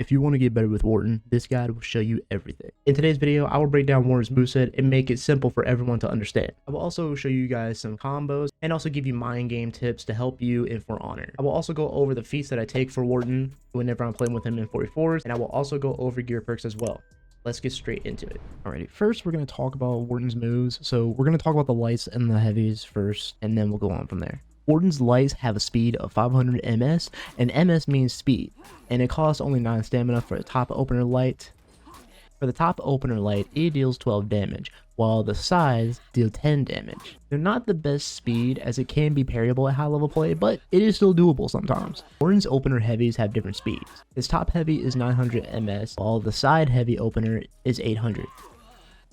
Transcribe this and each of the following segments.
If you want to get better with Warden, this guide will show you everything. In today's video, I will break down Wardens Moveset and make it simple for everyone to understand. I will also show you guys some combos and also give you mind game tips to help you in For Honor. I will also go over the feats that I take for Warden whenever I'm playing with him in 44s, and I will also go over Gearperks as well. Let's get straight into it. Alrighty, first we're going to talk about Warden's moves. So we're going to talk about the lights and the heavies first, and then we'll go on from there. Warden's lights have a speed of 500 ms, and ms means speed, and it costs only 9 stamina for a top opener light. For the top opener light, it deals 12 damage, while the sides deal 10 damage. They're not the best speed, as it can be parryable at high level play, but it is still doable sometimes. Warden's opener heavies have different speeds. His top heavy is 900 ms, while the side heavy opener is 800.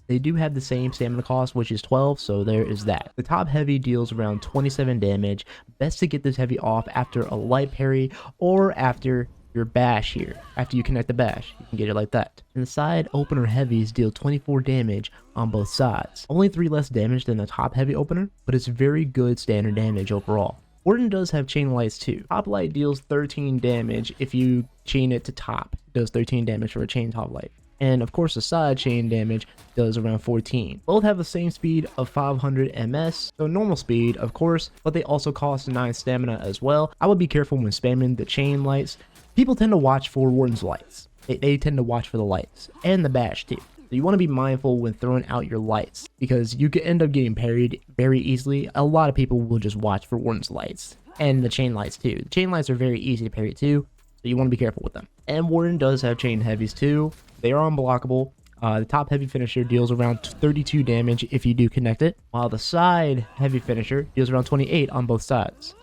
They do have the same stamina cost, which is 12, so there is that. The top heavy deals around 27 damage. Best to get this heavy off after a light parry or after your bash here. After you connect the bash, you can get it like that. And the side opener heavies deal 24 damage on both sides. Only 3 less damage than the top heavy opener, but it's very good standard damage overall. Warden does have chain lights too. Top light deals 13 damage if you chain it to top. It does 13 damage for a chain top light. And of course the side chain damage does around 14. Both have the same speed of 500 ms, so normal speed of course, but they also cost 9 stamina as well. I would be careful when spamming the chain lights. People tend to watch for Warden's lights. They tend to watch for the lights and the bash too. So you want to be mindful when throwing out your lights, because you could end up getting parried very easily. A lot of people will just watch for Warden's lights and the chain lights too. The chain lights are very easy to parry too, so you want to be careful with them. And Warden does have chain heavies too. They are unblockable. The top heavy finisher deals around 32 damage if you do connect it, while the side heavy finisher deals around 28 on both sides.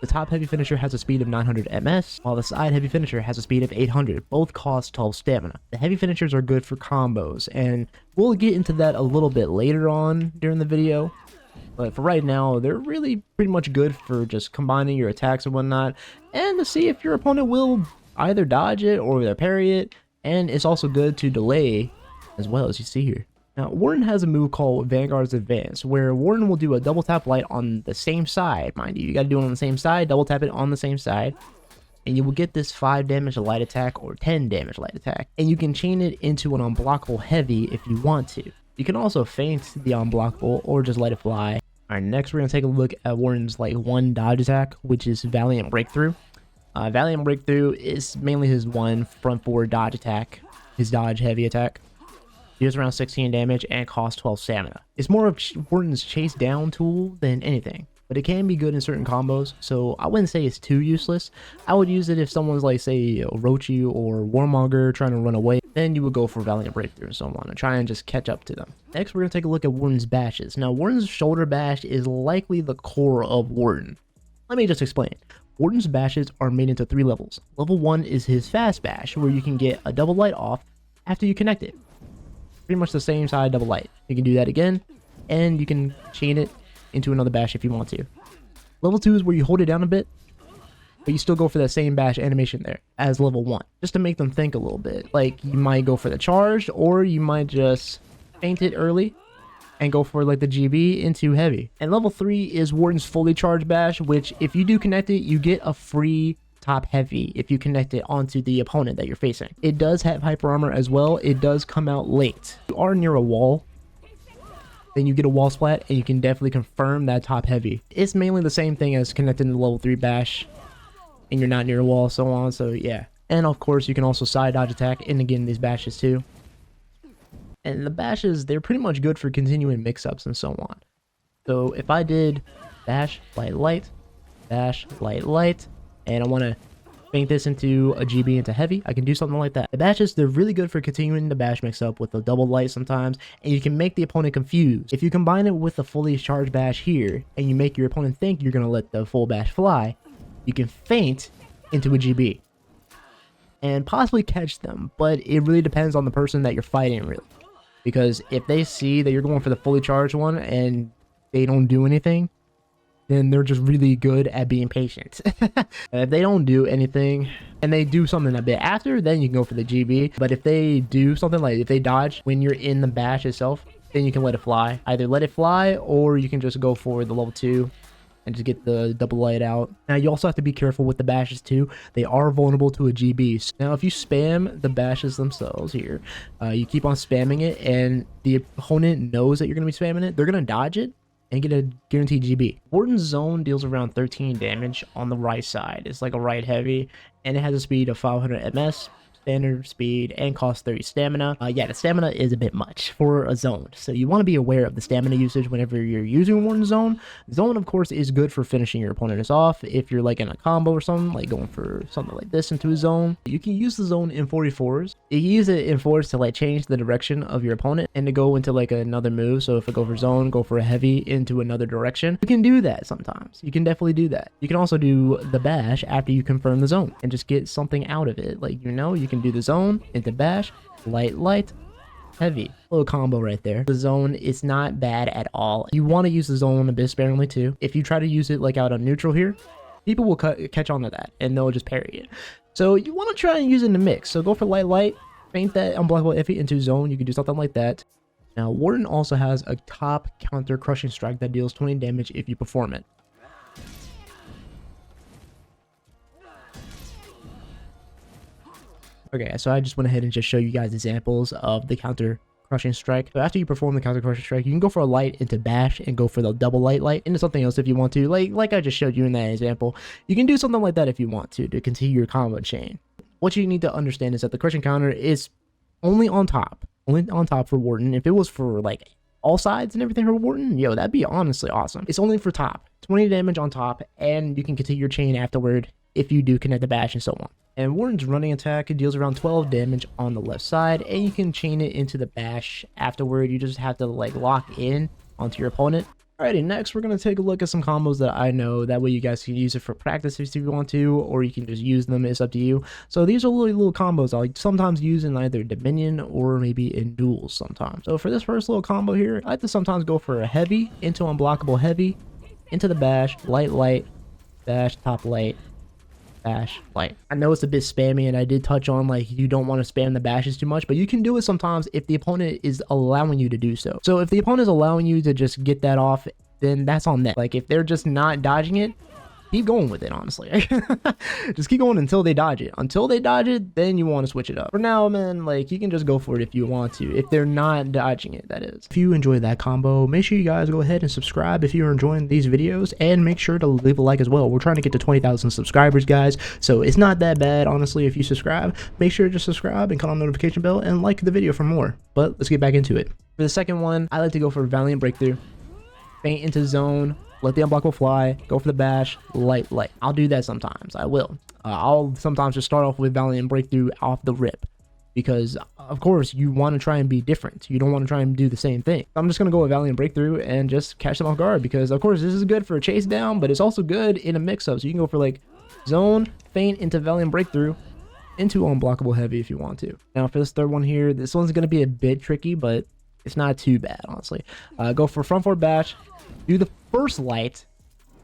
The top heavy finisher has a speed of 900 ms, while the side heavy finisher has a speed of 800. Both cost 12 stamina. The heavy finishers are good for combos, and we'll get into that a little bit later on during the video. But for right now, they're really pretty much good for just combining your attacks and whatnot, and to see if your opponent will either dodge it or they'll parry it. And it's also good to delay as well, as you see here. Now, Warden has a move called Vanguard's Advance, where Warden will do a double tap light on the same side. Mind you, you got to do it on the same side, double tap it on the same side, and you will get this 5 damage light attack or 10 damage light attack. And you can chain it into an unblockable heavy if you want to. You can also feint the unblockable or just let it fly. Alright, next we're going to take a look at Warden's like 1 dodge attack, which is Valiant Breakthrough. Valiant Breakthrough is mainly his 1 front forward dodge attack, his dodge heavy attack. Deals around 16 damage and costs 12 stamina. It's more of Warden's chase down tool than anything, but it can be good in certain combos, so I wouldn't say it's too useless. I would use it if someone's like, say, Orochi or Warmonger trying to run away. Then you would go for Valiant Breakthrough and so on and try and just catch up to them. Next, we're going to take a look at Warden's bashes. Now, Warden's shoulder bash is likely the core of Warden. Let me just explain. Warden's bashes are made into 3 levels. Level 1 is his fast bash, where you can get a double light off after you connect it. Pretty much the same side double light. You can do that again, and you can chain it into another bash if you want to. Level 2 is where you hold it down a bit, but you still go for that same bash animation there as level 1, just to make them think a little bit. Like, you might go for the charged, or you might just feint it early and go for like the GB into heavy. And level 3 is Warden's fully charged bash, which if you do connect it, you get a free top heavy if you connect it onto the opponent that you're facing. It does have hyper armor as well. It does come out late. If you are near a wall, then you get a wall splat, and you can definitely confirm that top heavy. It's mainly the same thing as connecting the level 3 bash, and you're not near a wall, so on. So yeah. And of course, you can also side dodge attack and again these bashes too. And the bashes, they're pretty much good for continuing mix-ups and so on. So if I did bash, light, bash, light, and I want to feint this into a GB into heavy, I can do something like that. The bashes, they're really good for continuing the bash mix-up with a double light sometimes, and you can make the opponent confused. If you combine it with a fully charged bash here, and you make your opponent think you're going to let the full bash fly, you can feint into a GB and possibly catch them, but it really depends on the person that you're fighting, really. Because if they see that you're going for the fully charged one and they don't do anything, then they're just really good at being patient. If they don't do anything and they do something a bit after, then you can go for the GB. But if they do something, like if they dodge when you're in the bash itself, then you can let it fly. Either let it fly, or you can just go for the level 2 and just get the double light out. Now you also have to be careful with the bashes too. They are vulnerable to a GB. Now if you spam the bashes themselves here, you keep on spamming it and the opponent knows that you're going to be spamming it, they're going to dodge it and get a guaranteed GB. Warden's zone deals around 13 damage on the right side. It's like a right heavy, and it has a speed of 500 ms, standard speed, and costs 30 stamina. Yeah, the stamina is a bit much for a zone, so you want to be aware of the stamina usage whenever you're using Warden zone. Zone, of course, is good for finishing your opponent off. If you're like in a combo or something, like going for something like this into a zone, you can use the zone in 44s. You can use it in 4s to like change the direction of your opponent and to go into like another move. So if I go for zone, go for a heavy into another direction, you can do that sometimes. You can definitely do that. You can also do the bash after you confirm the zone and just get something out of it. Like, you know, you can do the zone into bash, light, heavy. Little combo right there. The zone is not bad at all. You want to use the zone a bit sparingly too. If you try to use it like out on neutral here, people will catch on to that and they'll just parry it. So you want to try and use it in the mix. So go for light, feint that unblockable iffy into zone. You can do something like that. Now Warden also has a top counter crushing strike that deals 20 damage if you perform it. Okay, so I just went ahead and just show you guys examples of the counter crushing strike. So after you perform the counter crushing strike, you can go for a light into bash and go for the double light into something else if you want to. Like I just showed you in that example. You can do something like that if you want to continue your combo chain. What you need to understand is that the crushing counter is only on top for Warden. If it was for like all sides and everything for Warden, yo, that'd be honestly awesome. It's only for top, 20 damage on top, and you can continue your chain afterward if you do connect the bash and so on. And Warden's running attack deals around 12 damage on the left side, and you can chain it into the bash afterward. You just have to like lock in onto your opponent. Alrighty, next we're going to take a look at some combos that I know. That way you guys can use it for practice if you want to, or you can just use them. It's up to you. So these are little combos I like sometimes use in either Dominion or maybe in duels sometimes. So for this first little combo here, I like to sometimes go for a heavy into unblockable heavy, into the bash, light, bash, top light, bash, light. I know it's a bit spammy, and I did touch on like you don't want to spam the bashes too much, but you can do it sometimes if the opponent is allowing you to do so. So if the opponent is allowing you to just get that off, then that's on them. Like if they're just not dodging it, keep going with it, honestly. Just keep going until they dodge it. Until they dodge it, then you want to switch it up. For now, man, like you can just go for it if you want to, if they're not dodging it, that is. If you enjoyed that combo, make sure you guys go ahead and subscribe if you're enjoying these videos, and make sure to leave a like as well. We're trying to get to 20,000 subscribers, guys, so it's not that bad, honestly. If you subscribe, make sure to just subscribe and click on the notification bell and like the video for more. But let's get back into it. For the second one, I like to go for Valiant Breakthrough, feint into zone, let the unblockable fly, go for the bash, light. I'll do that sometimes. I will. I'll sometimes just start off with Valiant Breakthrough off the rip, because of course you want to try and be different. You don't want to try and do the same thing. I'm just going to go with Valiant Breakthrough and just catch them off guard, because of course this is good for a chase down, but it's also good in a mix-up. So you can go for like zone, feint into Valiant Breakthrough, into unblockable heavy if you want to. Now for this third one here, this one's going to be a bit tricky, but it's not too bad, honestly. Go for front forward bash, do the first light,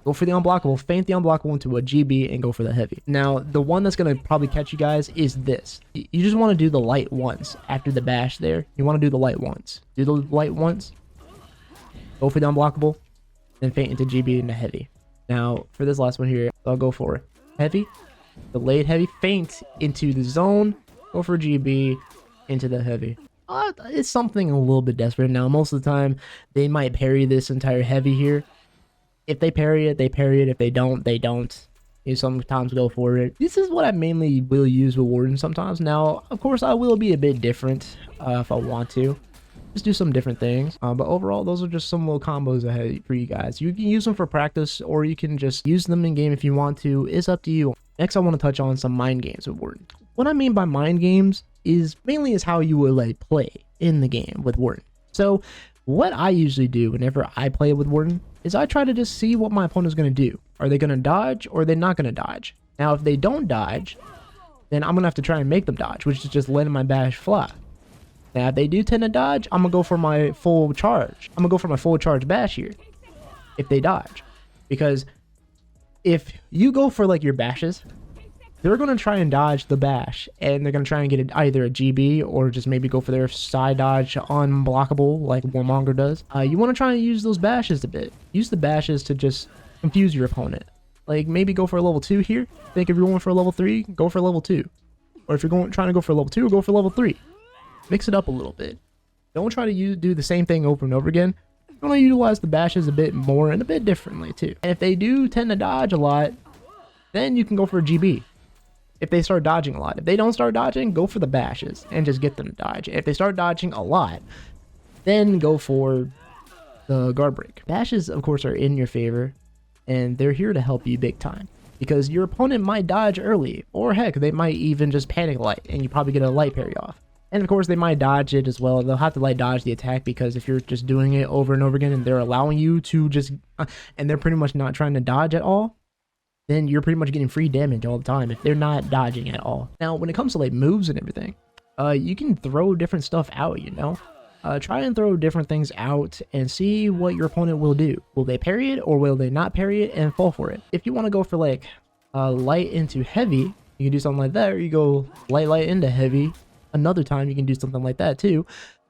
go for the unblockable, feint the unblockable into a GB, and go for the heavy. Now, the one that's going to probably catch you guys is this. You just want to do the light once after the bash there. You want to do the light once. Do the light once, go for the unblockable, then feint into GB into heavy. Now, for this last one here, I'll go for heavy, delayed heavy, feint into the zone, go for GB, into the heavy. It's something a little bit desperate. Now, most of the time, they might parry this entire heavy here. If they parry it, they parry it. If they don't, they don't. You sometimes go for it. This is what I mainly will use with Warden sometimes. Now, of course, I will be a bit different if I want to. Just do some different things. But overall, those are just some little combos I had for you guys. You can use them for practice, or you can just use them in game if you want to. It's up to you. Next, I want to touch on some mind games with Warden. What I mean by mind games is mainly how you will like play in the game with Warden. So what I usually do whenever I play with Warden is I try to just see what my opponent is going to do. Are they going to dodge, or are they not going to dodge? Now, if they don't dodge, then I'm going to have to try and make them dodge, which is just letting my bash fly. Now, if they do tend to dodge, I'm going to go for my full charge. I'm going to go for my full charge bash here if they dodge. Because if you go for like your bashes, they're going to try and dodge the bash, and they're going to try and get either a GB or just maybe go for their side dodge unblockable like Warmonger does. You want to try and use those bashes a bit. Use the bashes to just confuse your opponent. Like maybe go for a level 2 here. Think if you're going for a level 3, go for level 2. Or if you're trying to go for level 2, go for level 3. Mix it up a little bit. Don't try to do the same thing over and over again. You want to utilize the bashes a bit more and a bit differently too. And if they do tend to dodge a lot, then you can go for a GB. If they start dodging a lot. If they don't start dodging, go for the bashes and just get them to dodge. If they start dodging a lot, then go for the guard break. Bashes, of course, are in your favor, and they're here to help you big time. Because your opponent might dodge early, or heck, they might even just panic light, and you probably get a light parry off. And of course, they might dodge it as well. They'll have to light dodge the attack, because if you're just doing it over and over again, and they're allowing you to just, and they're pretty much not trying to dodge at all, then you're pretty much getting free damage all the time if they're not dodging at all. Now, when it comes to like moves and everything, you can throw different stuff out, you know? Try and throw different things out and see what your opponent will do. Will they parry it, or will they not parry it and fall for it? If you want to go for like light into heavy, you can do something like that, or you go light into heavy. Another time you can do something like that too.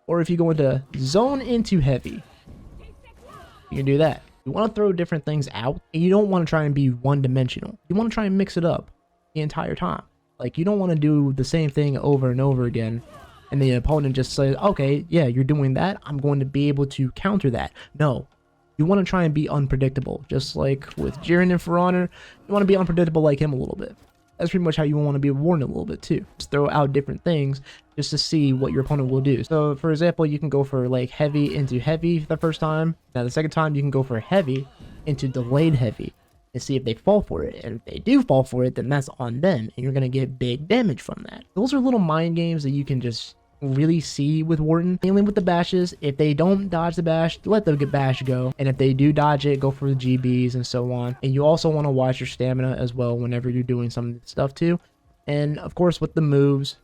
Or if you go into zone into heavy, you can do that. You want to throw different things out, and you don't want to try and be one-dimensional. You want to try and mix it up the entire time. Like, you don't want to do the same thing over and over again, and the opponent just says, okay, yeah, you're doing that, I'm going to be able to counter that. No. You want to try and be unpredictable. Just like with Jiren and For Honor, you want to be unpredictable like him a little bit. That's pretty much how you want to be a Warden a little bit too. Just throw out different things just to see what your opponent will do. So for example, you can go for like heavy into heavy the first time. Now the second time you can go for heavy into delayed heavy and see if they fall for it. And if they do fall for it, then that's on them, and you're going to get big damage from that. Those are little mind games that you can just really see with Warden. Mainly with the bashes, if they don't dodge the bash, let the bash go, and if they do dodge it, go for the GBs and so on. And you also want to watch your stamina as well whenever you're doing some of the stuff too. And of course with the moves,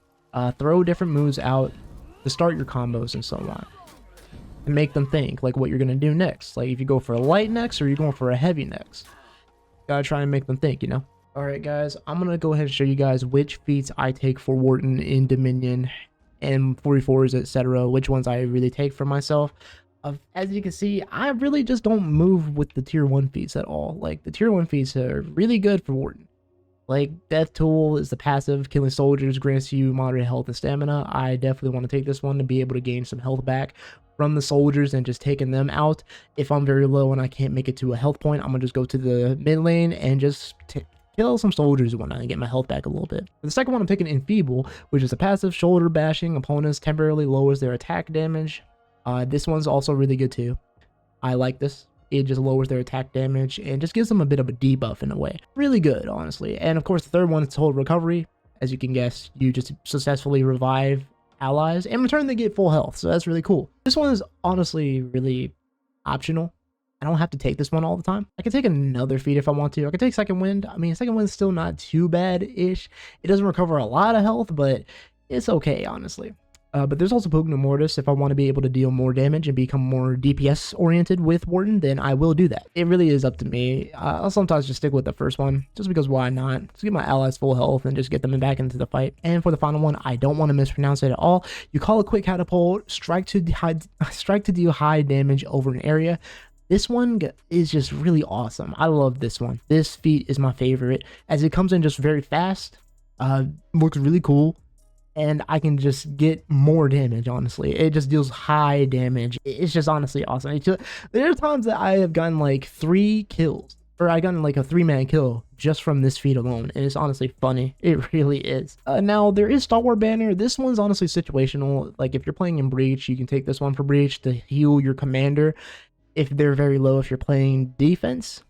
throw different moves out to start your combos and so on, and make them think like what you're going to do next. Like if you go for a light next, or you're going for a heavy next, gotta try and make them think, you know. Alright guys, I'm gonna go ahead and show you guys which feats I take for Warden in Dominion and 44s, etc., which ones I really take for myself. As you can see, I really just don't move with the tier 1 feats at all. Like the tier 1 feats are really good for Warden. Like Death Tool is the passive, killing soldiers grants you moderate health and stamina. I definitely want to take this one to be able to gain some health back from the soldiers and just taking them out. If I'm very low and I can't make it to a health point, I'm gonna just go to the mid lane and just kill some soldiers and whatnot and get my health back a little bit. For the second one, I'm picking Enfeeble, which is a passive, shoulder bashing opponents, temporarily lowers their attack damage. This one's also really good too. I like this. It just lowers their attack damage and just gives them a bit of a debuff in a way. Really good, honestly. And of course, the third one is Total Recovery. As you can guess, you just successfully revive allies, and in return they get full health, so that's really cool. This one is honestly really optional. I don't have to take this one all the time. I can take another feat if I want to. I can take Second Wind. I mean, Second Wind's still not too bad-ish. It doesn't recover a lot of health, but it's okay, honestly. But there's also Pugna Mortis. If I want to be able to deal more damage and become more DPS oriented with Warden, then I will do that. It really is up to me. I'll sometimes just stick with the first one, just because why not? Just get my allies full health and just get them back into the fight. And for the final one, I don't want to mispronounce it at all. You call a quick catapult, strike to deal high damage over an area. This one is just really awesome. I love this one. This feat is my favorite, as it comes in just very fast, looks really cool, and I can just get more damage, honestly. It just deals high damage. It's just honestly awesome. There are times that I have gotten like 3 kills, or I gotten like a 3-man kill just from this feat alone, and it's honestly funny. It really is. Now, there is Stalwart Banner. This one's honestly situational. Like if you're playing in Breach, you can take this one for Breach to heal your commander if they're very low. If you're playing defense,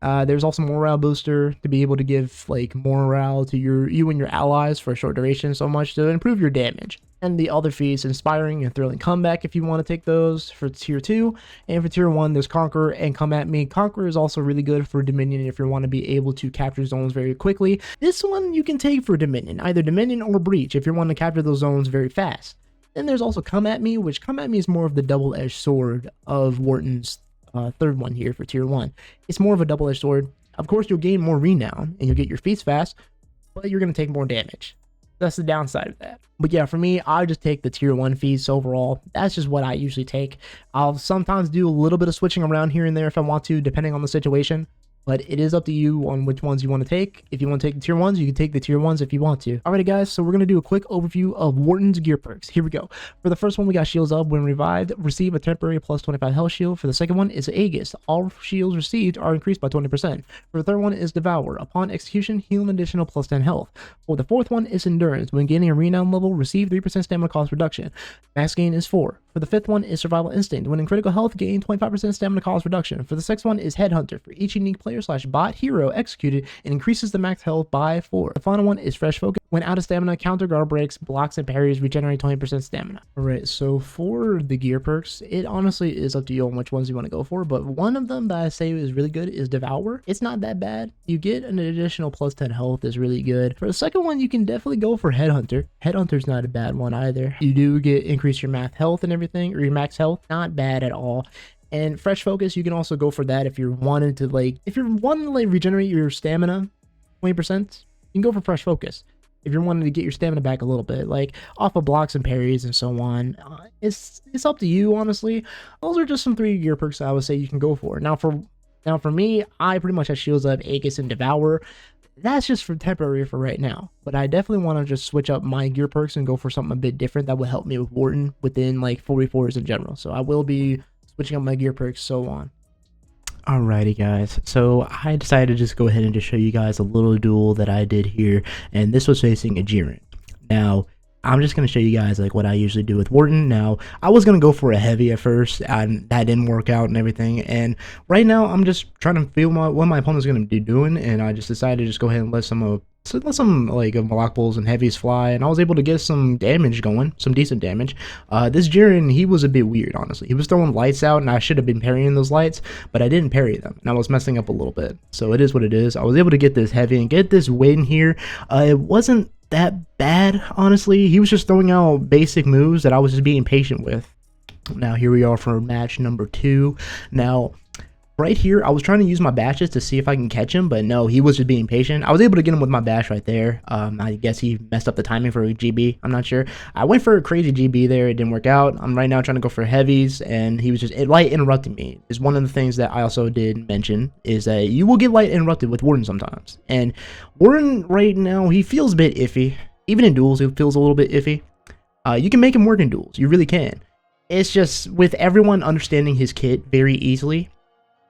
there's also morale booster to be able to give like morale to you and your allies for a short duration, so much to improve your damage. And the other feats, inspiring and thrilling comeback, if you want to take those for tier 2. And for tier 1, there's Conquer and Come At Me. Conquer is also really good for Dominion if you want to be able to capture zones very quickly. This one you can take for Dominion, either Dominion or Breach, if you want to capture those zones very fast. Then there's also Come At Me, which Come At Me is more of the double-edged sword of Warden's third one here for tier 1. It's more of a double-edged sword. Of course, you'll gain more renown and you'll get your feats fast, but you're going to take more damage. That's the downside of that. But yeah, for me, I just take the tier 1 feats overall. That's just what I usually take. I'll sometimes do a little bit of switching around here and there if I want to, depending on the situation. but it is up to you on which ones you want to take. If you want to take the tier 1s, you can take the tier 1s if you want to. Alrighty guys, so we're going to do a quick overview of Warden's gear perks. Here we go. For the first one, we got shields up. When revived, receive a temporary plus 25 health shield. For the second one is Aegis. All shields received are increased by 20%. For the third one is Devour. Upon execution, heal an additional plus 10 health. For the fourth one is Endurance. When gaining a renown level, receive 3% stamina cost reduction. Max gain is 4. For the fifth one is Survival Instinct. When in critical health, gain 25% stamina cost reduction. For the sixth one is Headhunter. For each unique player/bot hero executed, it increases the max health by 4. The final one is Fresh Focus. When out of stamina, counter guard breaks, blocks, and parries regenerate 20% stamina. Alright, so for the gear perks, it honestly is up to you on which ones you want to go for, but one of them that I say is really good is Devour. It's not that bad. You get an additional plus 10 health is really good. For the second one, you can definitely go for Headhunter. Headhunter's not a bad one either. You do get increase your max health and everything, or your max health. Not bad at all. And Fresh Focus, you can also go for that if you're wanting to regenerate your stamina 20%, you can go for Fresh Focus. If you're wanting to get your stamina back a little bit, like off of blocks and parries and so on, it's up to you, honestly. Those are just some 3 gear perks I would say you can go for. Now for me, I pretty much have shields up, Aegis, and Devour. That's just for temporary for right now, but I definitely want to just switch up my gear perks and go for something a bit different that will help me with Warden within like 44s in general. So I will be switching up my gear perks, so on. Alrighty guys, so I decided to just go ahead and just show you guys a little duel that I did here, and this was facing a Jiren. Now I'm just going to show you guys like what I usually do with Warden. Now I was going to go for a heavy at first, and that didn't work out and everything, and right now I'm just trying to feel what my opponent's going to be doing, and I just decided to just go ahead and let some like block pulls and heavies fly, and I was able to get some damage going, some decent damage. This Jiren, he was a bit weird, honestly. He was throwing lights out, and I should have been parrying those lights, but I didn't parry them, and I was messing up a little bit. So it is what it is. I was able to get this heavy and get this win here. It wasn't that bad, honestly. He was just throwing out basic moves that I was just being patient with. Now here we are for match number 2. Now right here, I was trying to use my bashes to see if I can catch him, but no, he was just being patient. I was able to get him with my bash right there. I guess he messed up the timing for a GB. I'm not sure. I went for a crazy GB there. It didn't work out. I'm right now trying to go for heavies, and he was just light interrupting me. Is one of the things that I also did mention, is that you will get light interrupted with Warden sometimes. And Warden right now, he feels a bit iffy. Even in duels, he feels a little bit iffy. You can make him work in duels. You really can. It's just with everyone understanding his kit very easily,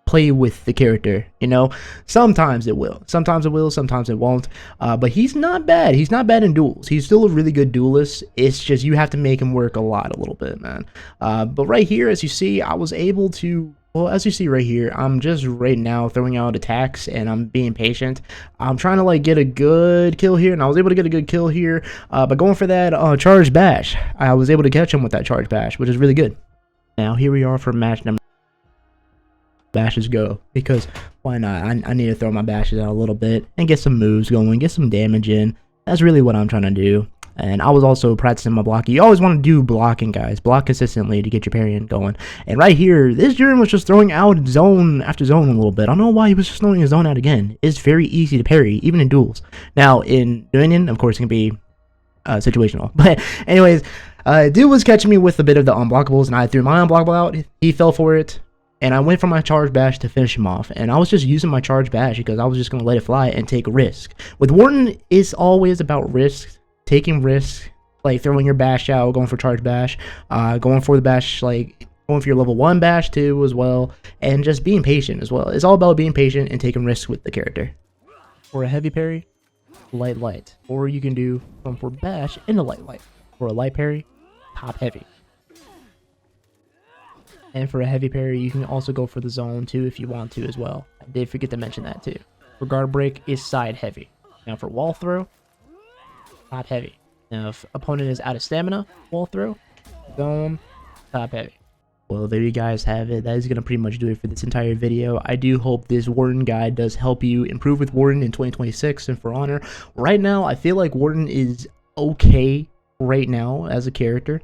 play with the character, you know. Sometimes it will, sometimes it won't, but he's not bad. He's not bad in duels. He's still a really good duelist. It's just you have to make him work a little bit, man. But right here, as you see, I was able to, well, as you see right here, I'm just right now throwing out attacks, and I'm being patient. I'm trying to like get a good kill here, and I was able to get a good kill here by going for that charge bash. I was able to catch him with that charge bash, which is really good. Now here we are for match number. Bashes go, because why not? I need to throw my bashes out a little bit and get some moves going, get some damage in. That's really what I'm trying to do. And I was also practicing my blocking. You always want to do blocking, guys. Block consistently to get your parrying going. And right here, this Jiren was just throwing out zone after zone a little bit. I don't know why he was just throwing his zone out again. It's very easy to parry, even in duels. Now, in Duel, of course, it can be situational. But anyways, dude was catching me with a bit of the unblockables, and I threw my unblockable out. He fell for it. And I went for my charge bash to finish him off. And I was just using my charge bash because I was just going to let it fly and take a risk. With Warden, it's always about risk. Taking risks, like throwing your bash out, going for charge bash, going for the bash, like going for your level 1 bash too as well. And just being patient as well. It's all about being patient and taking risks with the character. For a heavy parry, light. Or you can do from for bash into light. For a light parry, top heavy. And for a heavy parry, you can also go for the zone too if you want to as well. I did forget to mention that too. For guard break is side heavy. Now for wall throw, top heavy. Now if opponent is out of stamina, wall throw, zone, top heavy. Well, there you guys have it. That is going to pretty much do it for this entire video. I do hope this Warden guide does help you improve with Warden in 2026 and For Honor. Right now, I feel like Warden is okay right now as a character.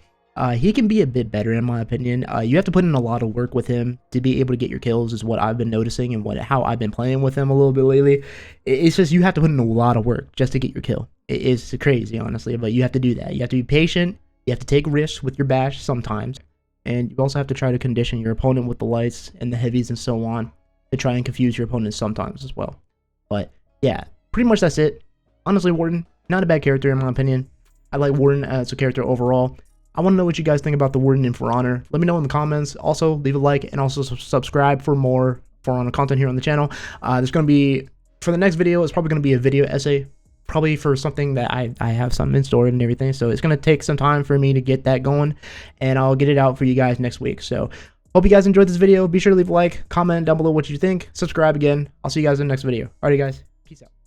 He can be a bit better in my opinion. You have to put in a lot of work with him to be able to get your kills, is what I've been noticing and how I've been playing with him a little bit lately. It's just you have to put in a lot of work just to get your kill. It's crazy, honestly, but you have to do that. You have to be patient. You have to take risks with your bash sometimes. And you also have to try to condition your opponent with the lights and the heavies and so on. to try and confuse your opponents sometimes as well. But yeah, pretty much that's it. Honestly, Warden, not a bad character in my opinion. I like Warden as a character overall. I want to know what you guys think about the Warden in For Honor. Let me know in the comments. Also, leave a like and also subscribe for more For Honor content here on the channel. There's going to be, for the next video, it's probably going to be a video essay. Probably for something that I have something in store and everything. So it's going to take some time for me to get that going. And I'll get it out for you guys next week. So hope you guys enjoyed this video. Be sure to leave a like, comment down below what you think. Subscribe again. I'll see you guys in the next video. Alrighty guys, peace out.